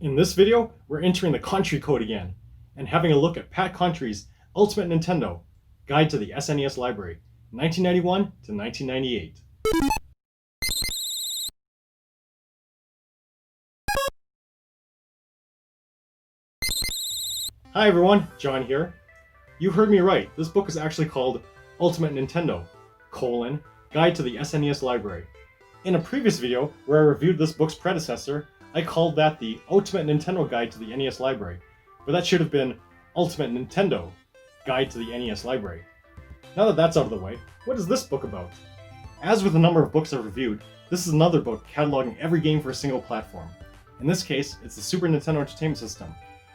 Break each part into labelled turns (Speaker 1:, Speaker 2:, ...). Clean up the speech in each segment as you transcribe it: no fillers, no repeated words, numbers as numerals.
Speaker 1: In this video, we're entering the Contri code again, and having a look at Pat Contri's Ultimate Nintendo Guide to the SNES Library, 1991 to 1998. Hi everyone, John here. You heard me right, this book is actually called Ultimate Nintendo, Guide to the SNES Library. In a previous video, where I reviewed this book's predecessor, I called that the Ultimate Nintendo Guide to the NES Library, but that should have been Ultimate Nintendo Guide to the NES Library. Now that that's out of the way, what is this book about? As with a number of books I've reviewed, this is another book cataloging every game for a single platform. In this case, it's the Super Nintendo Entertainment System.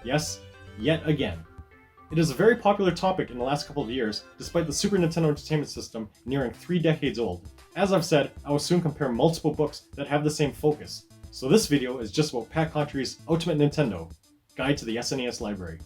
Speaker 1: Yes, yet again. It is a very popular topic in the last couple of years, despite the Super Nintendo Entertainment System nearing 3 decades old. As I've said, I will soon compare multiple books that have the same focus, so this video is just about Pat Contri's Ultimate Nintendo Guide to the SNES Library.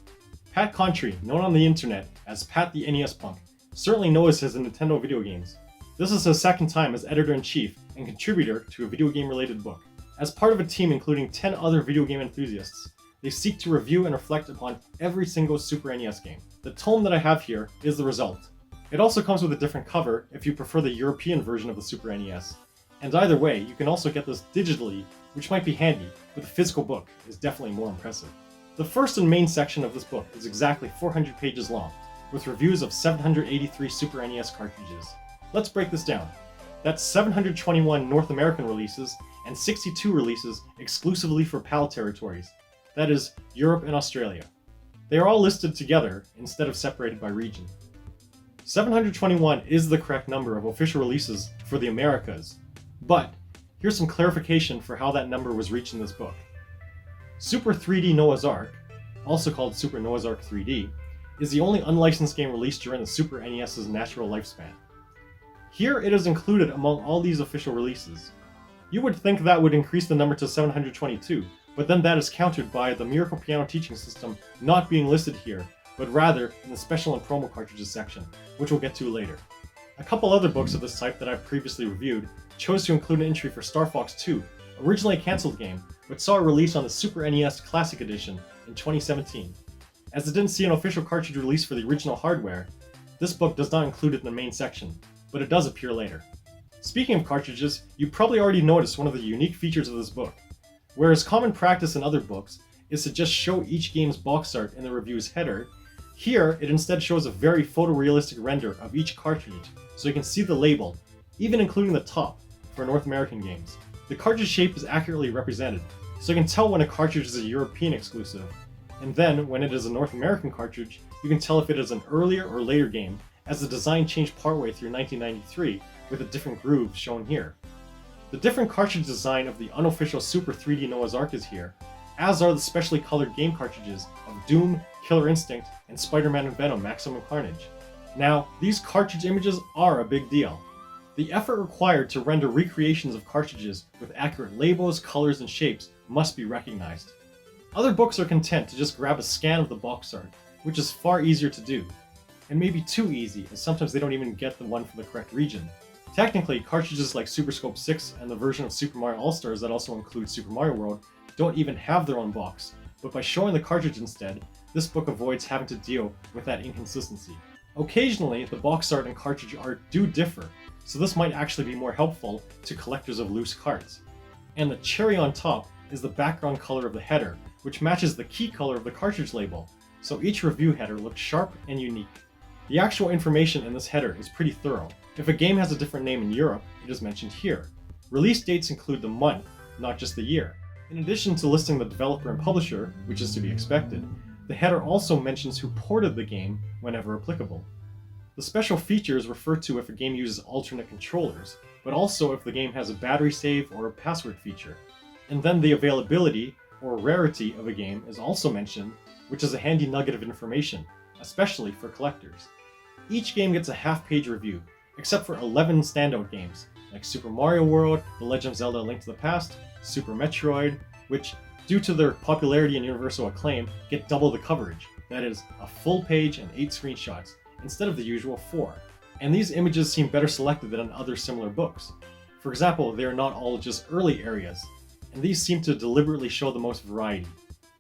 Speaker 1: Pat Contri, known on the internet as Pat the NES Punk, certainly knows his Nintendo video games. This is his second time as editor-in-chief and contributor to a video game-related book. As part of a team including 10 other video game enthusiasts, they seek to review and reflect upon every single Super NES game. The tome that I have here is the result. It also comes with a different cover if you prefer the European version of the Super NES. And either way, you can also get this digitally, which might be handy, but the physical book is definitely more impressive. The first and main section of this book is exactly 400 pages long, with reviews of 783 Super NES cartridges. Let's break this down. That's 721 North American releases and 62 releases exclusively for PAL territories. That is, Europe and Australia. They are all listed together instead of separated by region. 721 is the correct number of official releases for the Americas, but here's some clarification for how that number was reached in this book. Super 3D Noah's Ark, also called Super Noah's Ark 3D, is the only unlicensed game released during the Super NES's natural lifespan. Here it is included among all these official releases. You would think that would increase the number to 722, but then that is countered by the Miracle Piano Teaching System not being listed here, but rather in the Special and Promo Cartridges section, which we'll get to later. A couple other books of this type that I've previously reviewed chose to include an entry for Star Fox 2, originally a cancelled game, but saw a release on the Super NES Classic Edition in 2017. As it didn't see an official cartridge release for the original hardware, this book does not include it in the main section, but it does appear later. Speaking of cartridges, you probably already noticed one of the unique features of this book. Whereas common practice in other books is to just show each game's box art in the review's header, here it instead shows a very photorealistic render of each cartridge, so you can see the label, even including the top, for North American games. The cartridge shape is accurately represented, so you can tell when a cartridge is a European exclusive, and then when it is a North American cartridge, you can tell if it is an earlier or later game, as the design changed partway through 1993 with a different groove shown here. The different cartridge design of the unofficial Super 3D Noah's Ark is here, as are the specially colored game cartridges of Doom, Killer Instinct, and Spider-Man and Venom Maximum Carnage. Now, these cartridge images are a big deal. The effort required to render recreations of cartridges with accurate labels, colors, and shapes must be recognized. Other books are content to just grab a scan of the box art, which is far easier to do, and maybe too easy, as sometimes they don't even get the one from the correct region. Technically, cartridges like Super Scope 6 and the version of Super Mario All-Stars that also includes Super Mario World don't even have their own box, but by showing the cartridge instead, this book avoids having to deal with that inconsistency. Occasionally, the box art and cartridge art do differ, so this might actually be more helpful to collectors of loose carts. And the cherry on top is the background color of the header, which matches the key color of the cartridge label, so each review header looks sharp and unique. The actual information in this header is pretty thorough. If a game has a different name in Europe, it is mentioned here. Release dates include the month, not just the year. In addition to listing the developer and publisher, which is to be expected, the header also mentions who ported the game whenever applicable. The special features refer to if a game uses alternate controllers, but also if the game has a battery save or a password feature. And then the availability or rarity of a game is also mentioned, which is a handy nugget of information, especially for collectors. Each game gets a half-page review, except for 11 standout games, like Super Mario World, The Legend of Zelda: A Link to the Past, Super Metroid, which, due to their popularity and universal acclaim, get double the coverage, that is, a full page and 8 screenshots, instead of the usual 4. And these images seem better selected than in other similar books. For example, they are not all just early areas, and these seem to deliberately show the most variety.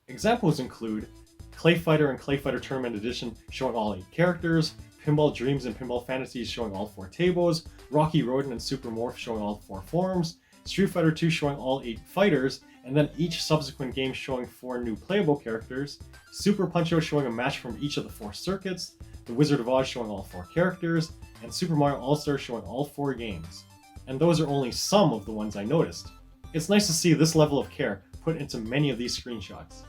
Speaker 1: Examples include Clay Fighter and Clay Fighter Tournament Edition showing all 8 characters, Pinball Dreams and Pinball Fantasies showing all 4 tables, Rocky Rodent and Super Morph showing all 4 forms, Street Fighter 2 showing all 8 fighters, and then each subsequent game showing 4 new playable characters, Super Punch-Out showing a match from each of the 4 circuits, The Wizard of Oz showing all 4 characters, and Super Mario All-Stars showing all 4 games. And those are only some of the ones I noticed. It's nice to see this level of care put into many of these screenshots.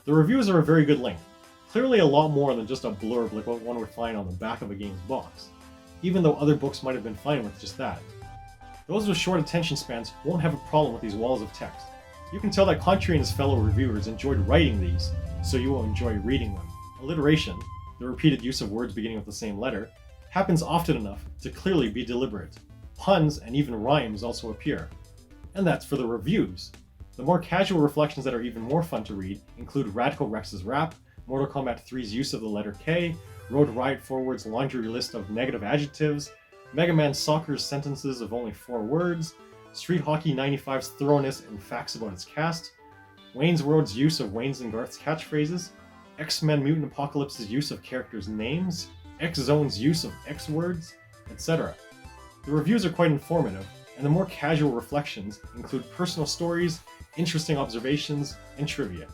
Speaker 1: The reviews are a very good length, clearly a lot more than just a blurb like what one would find on the back of a game's box, even though other books might have been fine with just that. Those with short attention spans won't have a problem with these walls of text. You can tell that Contri and his fellow reviewers enjoyed writing these, so you will enjoy reading them. Alliteration, the repeated use of words beginning with the same letter, happens often enough to clearly be deliberate. Puns and even rhymes also appear. And that's for the reviews. The more casual reflections that are even more fun to read include Radical Rex's rap, Mortal Kombat 3's use of the letter K, Road Riot Forward's laundry list of negative adjectives, Mega Man Soccer's sentences of only 4 words, Street Hockey 95's thoroughness and facts about its cast, Wayne's World's use of Wayne's and Garth's catchphrases, X-Men Mutant Apocalypse's use of characters' names, X-Zone's use of X words, etc. The reviews are quite informative, and the more casual reflections include personal stories, interesting observations, and trivia.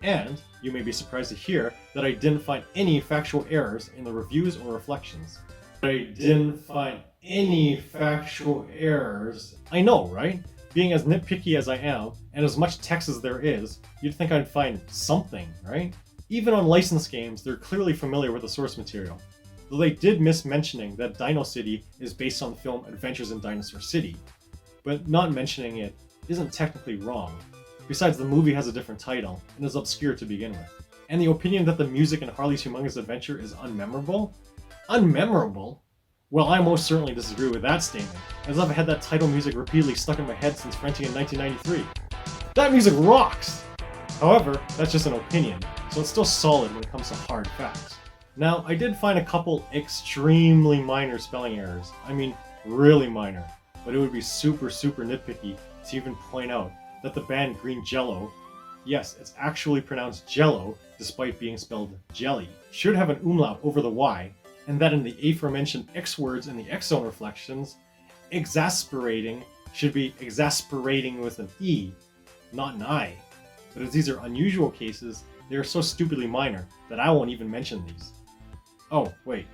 Speaker 1: And you may be surprised to hear that I didn't find any factual errors in the reviews or reflections. I know, right? Being as nitpicky as I am, and as much text as there is, you'd think I'd find something, right? Even on licensed games, they're clearly familiar with the source material. Though they did miss mentioning that Dino City is based on the film Adventures in Dinosaur City. But not mentioning it isn't technically wrong. Besides, the movie has a different title, and is obscure to begin with. And the opinion that the music in Harley's Humongous Adventure is unmemorable? Unmemorable? Well, I most certainly disagree with that statement, as I've had that title music repeatedly stuck in my head since renting in 1993. That music rocks! However, that's just an opinion, so it's still solid when it comes to hard facts. Now, I did find a couple extremely minor spelling errors. I mean, really minor. But it would be super nitpicky to even point out that the band Green Jello, yes, it's actually pronounced Jello despite being spelled jelly, should have an umlaut over the Y, and that in the aforementioned X words in the X-Zone reflections, exasperating should be exasperating with an E, not an I. But as these are unusual cases, they are so stupidly minor that I won't even mention these. Oh, wait.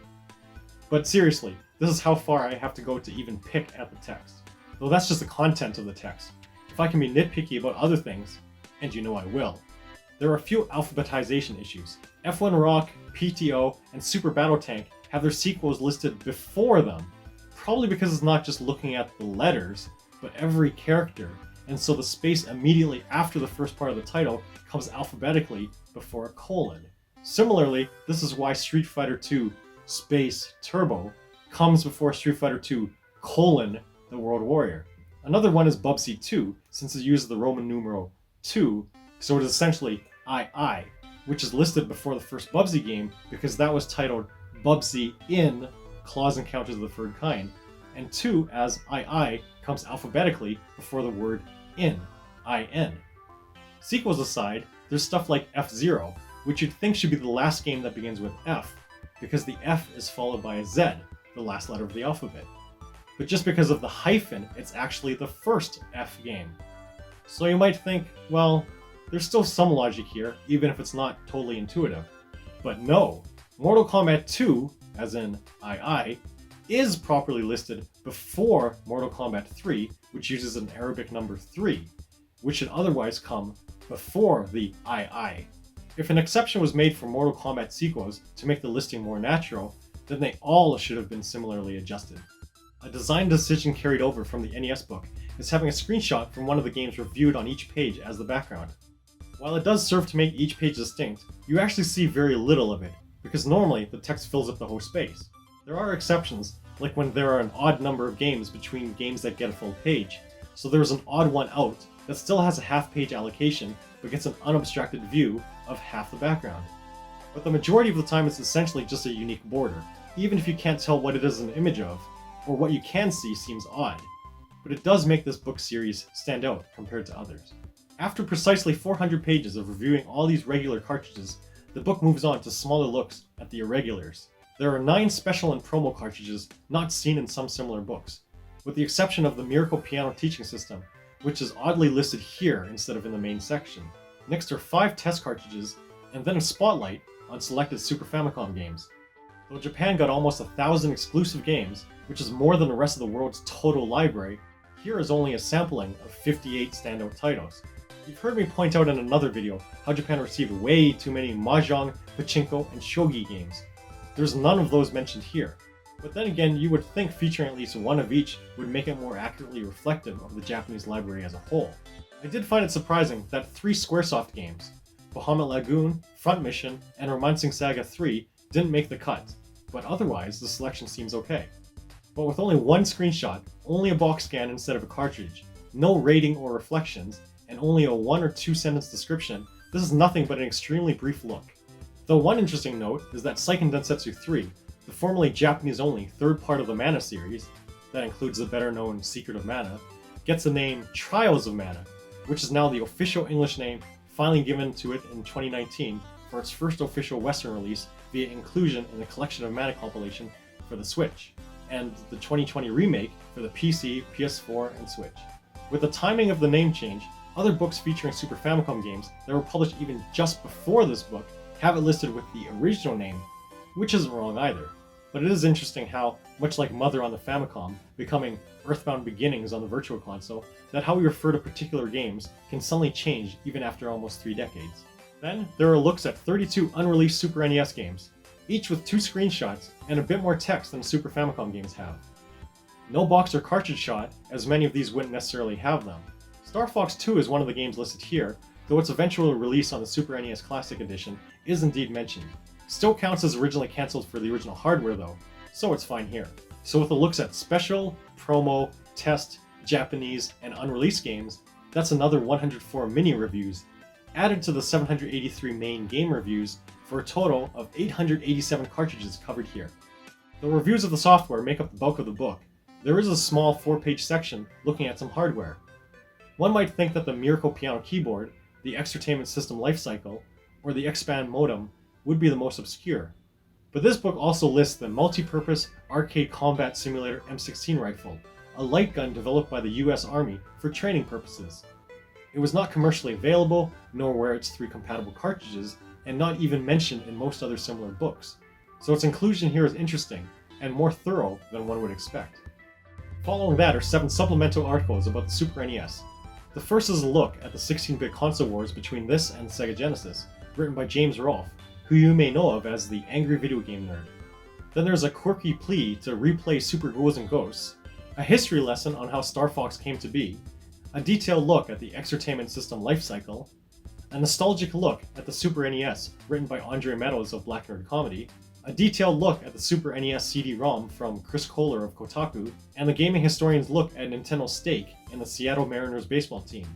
Speaker 1: But seriously, this is how far I have to go to even pick at the text. Though that's just the content of the text. If I can be nitpicky about other things, and you know I will, there are a few alphabetization issues. F1 Rock, PTO, and Super Battle Tank have their sequels listed before them, probably because it's not just looking at the letters, but every character, and so the space immediately after the first part of the title comes alphabetically before a colon. Similarly, this is why Street Fighter 2 Space Turbo comes before Street Fighter 2 colon the World Warrior. Another one is Bubsy 2, since it uses the Roman numeral 2, so it is essentially II, which is listed before the first Bubsy game because that was titled Bubsy in Claws Encounters of the Third Kind, and 2 as II comes alphabetically before the word in, IN. Sequels aside, there's stuff like F-Zero, which you'd think should be the last game that begins with F, because the F is followed by a Z, the last letter of the alphabet. But just because of the hyphen, it's actually the first F game. So you might think, well, there's still some logic here, even if it's not totally intuitive. But no, Mortal Kombat 2, as in II, is properly listed before Mortal Kombat 3, which uses an Arabic number 3, which should otherwise come before the II. If an exception was made for Mortal Kombat sequels to make the listing more natural, then they all should have been similarly adjusted. A design decision carried over from the NES book is having a screenshot from one of the games reviewed on each page as the background. While it does serve to make each page distinct, you actually see very little of it, because normally the text fills up the whole space. There are exceptions, like when there are an odd number of games between games that get a full page, so there's an odd one out that still has a half-page allocation but gets an unobstructed view of half the background. But the majority of the time it's essentially just a unique border, even if you can't tell what it is an image of, or what you can see seems odd. But it does make this book series stand out compared to others. After precisely 400 pages of reviewing all these regular cartridges, the book moves on to smaller looks at the irregulars. There are 9 special and promo cartridges not seen in some similar books, with the exception of the Miracle Piano Teaching System, which is oddly listed here instead of in the main section. Next are 5 test cartridges, and then a spotlight on selected Super Famicom games. Though Japan got almost 1,000 exclusive games, which is more than the rest of the world's total library, here is only a sampling of 58 standout titles. You've heard me point out in another video how Japan received way too many mahjong, pachinko, and shogi games. There's none of those mentioned here. But then again, you would think featuring at least one of each would make it more accurately reflective of the Japanese library as a whole. I did find it surprising that 3 Squaresoft games, Bahamut Lagoon, Front Mission, and Romancing Saga 3 didn't make the cut, but otherwise the selection seems okay. But with only 1 screenshot, only a box scan instead of a cartridge, no rating or reflections, and only a 1 or 2 sentence description, this is nothing but an extremely brief look. Though one interesting note is that Seiken Densetsu 3, the formerly Japanese-only third part of the Mana series, that includes the better-known Secret of Mana, gets the name Trials of Mana, which is now the official English name finally given to it in 2019 for its first official Western release via inclusion in the Collection of Mana compilation for the Switch, and the 2020 remake for the PC, PS4, and Switch. With the timing of the name change, other books featuring Super Famicom games that were published even just before this book have it listed with the original name, which isn't wrong either. But it is interesting how, much like Mother on the Famicom becoming Earthbound Beginnings on the Virtual Console, that how we refer to particular games can suddenly change even after almost 3 decades. Then, there are looks at 32 unreleased Super NES games, each with 2 screenshots and a bit more text than Super Famicom games have. No box or cartridge shot, as many of these wouldn't necessarily have them. Star Fox 2 is one of the games listed here, though its eventual release on the Super NES Classic Edition is indeed mentioned. Still counts as originally cancelled for the original hardware though, so it's fine here. So with the looks at special, promo, test, Japanese, and unreleased games, that's another 104 mini reviews, added to the 783 main game reviews for a total of 887 cartridges covered here. Though reviews of the software make up the bulk of the book, there is a small 4-page section looking at some hardware. One might think that the Miracle Piano Keyboard, the Exertainment System Lifecycle, or the X-Band Modem would be the most obscure. But this book also lists the multi-purpose arcade combat simulator M16 rifle, a light gun developed by the US Army for training purposes. It was not commercially available, nor were its 3 compatible cartridges, and not even mentioned in most other similar books. So its inclusion here is interesting, and more thorough than one would expect. Following that are 7 supplemental articles about the Super NES. The first is a look at the 16-bit console wars between this and the Sega Genesis, written by James Rolfe, who you may know of as the Angry Video Game Nerd. Then there's a quirky plea to replay Super Ghouls and Ghosts, a history lesson on how Star Fox came to be, a detailed look at the Exertainment System Lifecycle, a nostalgic look at the Super NES written by Andre Meadows of Black Nerd Comedy, a detailed look at the Super NES CD-ROM from Chris Kohler of Kotaku, and the gaming historian's look at Nintendo's stake in the Seattle Mariners baseball team.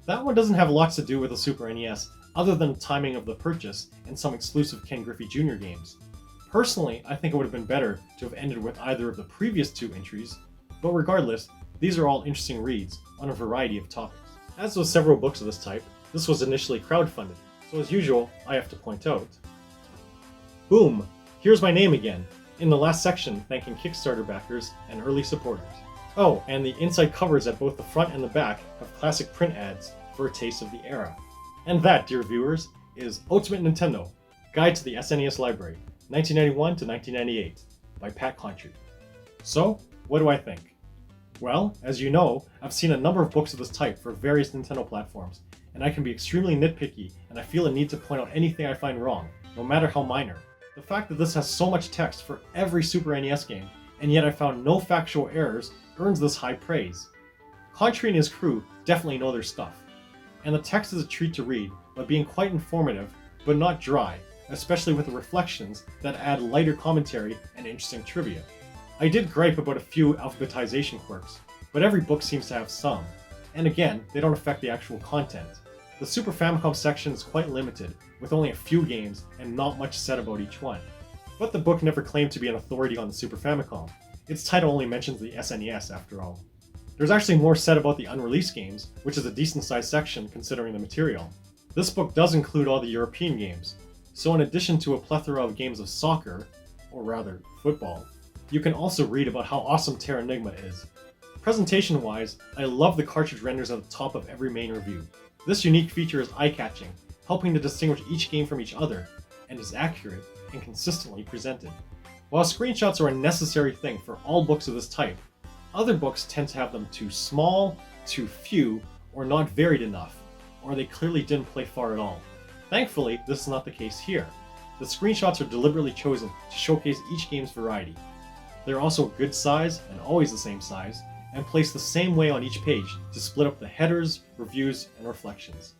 Speaker 1: That one doesn't have lots to do with the Super NES, other than the timing of the purchase and some exclusive Ken Griffey Jr. games. Personally, I think it would have been better to have ended with either of the previous 2 entries, but regardless, these are all interesting reads on a variety of topics. As with several books of this type, this was initially crowdfunded, so as usual, I have to point out, boom! Here's my name again, in the last section thanking Kickstarter backers and early supporters. Oh, and the inside covers at both the front and the back have classic print ads for a taste of the era. And that, dear viewers, is Ultimate Nintendo, Guide to the SNES Library, 1991 to 1998, by Pat Contri. So, what do I think? Well, as you know, I've seen a number of books of this type for various Nintendo platforms, and I can be extremely nitpicky, and I feel a need to point out anything I find wrong, no matter how minor. The fact that this has so much text for every Super NES game, and yet I found no factual errors, earns this high praise. Contri and his crew definitely know their stuff. And the text is a treat to read, by being quite informative, but not dry, especially with the reflections that add lighter commentary and interesting trivia. I did gripe about a few alphabetization quirks, but every book seems to have some, and again, they don't affect the actual content. The Super Famicom section is quite limited, with only a few games and not much said about each one. But the book never claimed to be an authority on the Super Famicom. Its title only mentions the SNES after all. There's actually more said about the unreleased games, which is a decent sized section considering the material. This book does include all the European games, so in addition to a plethora of games of soccer, or rather, football, you can also read about how awesome Terra Enigma is. Presentation-wise, I love the cartridge renders at the top of every main review. This unique feature is eye-catching, helping to distinguish each game from each other, and is accurate and consistently presented. While screenshots are a necessary thing for all books of this type, other books tend to have them too small, too few, or not varied enough, or they clearly didn't play far at all. Thankfully, this is not the case here. The screenshots are deliberately chosen to showcase each game's variety. They're also good size, and always the same size, and placed the same way on each page to split up the headers, reviews, and reflections.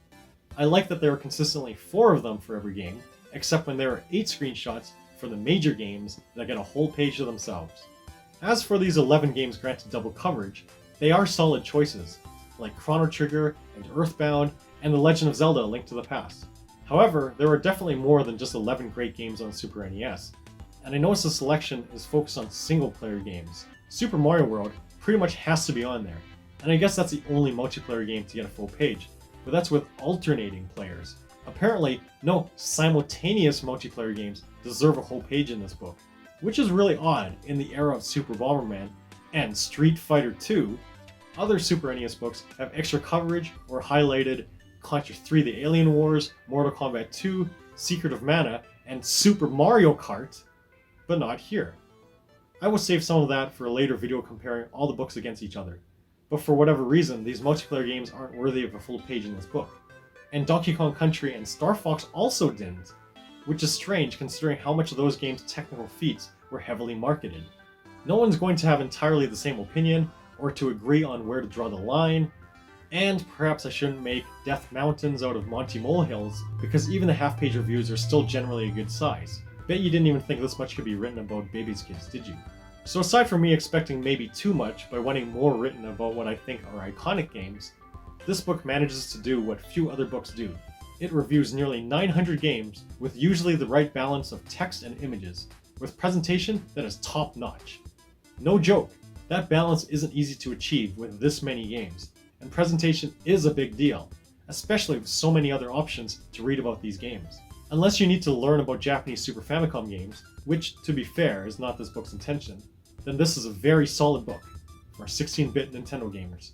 Speaker 1: I like that there are consistently 4 of them for every game, except when there are 8 screenshots for the major games that get a whole page to themselves. As for these 11 games granted double coverage, they are solid choices, like Chrono Trigger and Earthbound and The Legend of Zelda: A Link to the Past. However, there are definitely more than just 11 great games on Super NES, and I notice the selection is focused on single-player games. Super Mario World pretty much has to be on there, and I guess that's the only multiplayer game to get a full page, but that's with alternating players. Apparently, no simultaneous multiplayer games deserve a whole page in this book, which is really odd in the era of Super Bomberman and Street Fighter II. Other Super NES books have extra coverage or highlighted Contra 3 The Alien Wars, Mortal Kombat 2, Secret of Mana, and Super Mario Kart, but not here. I will save some of that for a later video comparing all the books against each other, but for whatever reason, these multiplayer games aren't worthy of a full page in this book. And Donkey Kong Country and Star Fox also didn't, which is strange considering how much of those games' technical feats were heavily marketed. No one's going to have entirely the same opinion, or to agree on where to draw the line, and perhaps I shouldn't make Death Mountains out of Monty Molehills, because even the half-page reviews are still generally a good size. Bet you didn't even think this much could be written about Baby's Kids, did you? So aside from me expecting maybe too much by wanting more written about what I think are iconic games, this book manages to do what few other books do. It reviews nearly 900 games with usually the right balance of text and images, with presentation that is top-notch. No joke, that balance isn't easy to achieve with this many games, and presentation is a big deal, especially with so many other options to read about these games. Unless you need to learn about Japanese Super Famicom games, which, to be fair, is not this book's intention, then this is a very solid book for 16-bit Nintendo gamers.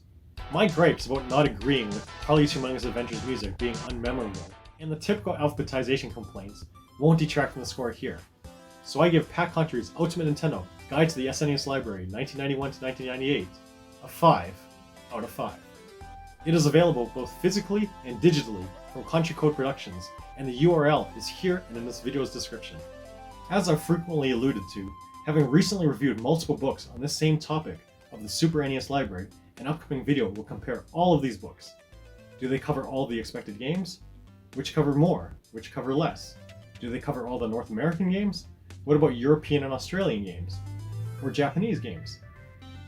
Speaker 1: My gripes about not agreeing with Harley's Humongous Adventures music being unmemorable, and the typical alphabetization complaints won't detract from the score here. So I give Pat Contri's Ultimate Nintendo Guide to the SNES Library 1991 to 1998 a 5 out of 5. It is available both physically and digitally from Country Code Productions, and the URL is here and in this video's description. As I've frequently alluded to, having recently reviewed multiple books on this same topic of the Super NES Library, an upcoming video will compare all of these books. Do they cover all the expected games? Which cover more? Which cover less? Do they cover all the North American games? What about European and Australian games? Or Japanese games?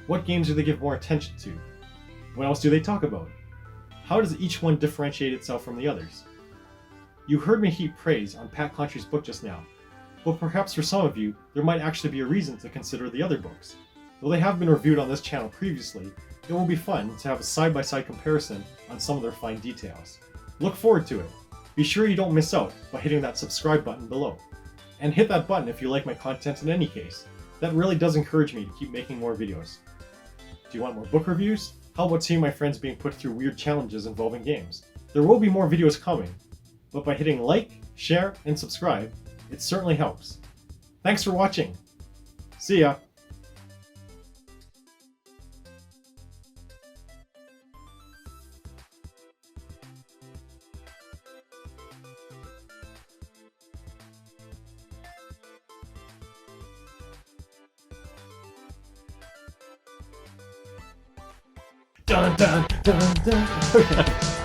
Speaker 1: What games do they give more attention to? What else do they talk about? How does each one differentiate itself from the others? You heard me heap praise on Pat Contri's book just now, but perhaps for some of you, there might actually be a reason to consider the other books. Though they have been reviewed on this channel previously, it will be fun to have a side-by-side comparison on some of their fine details. Look forward to it. Be sure you don't miss out by hitting that subscribe button below. And hit that button if you like my content in any case. That really does encourage me to keep making more videos. Do you want more book reviews? How about seeing my friends being put through weird challenges involving games? There will be more videos coming, but by hitting like, share, and subscribe, it certainly helps. Thanks for watching. See ya! Dun dun dun dun.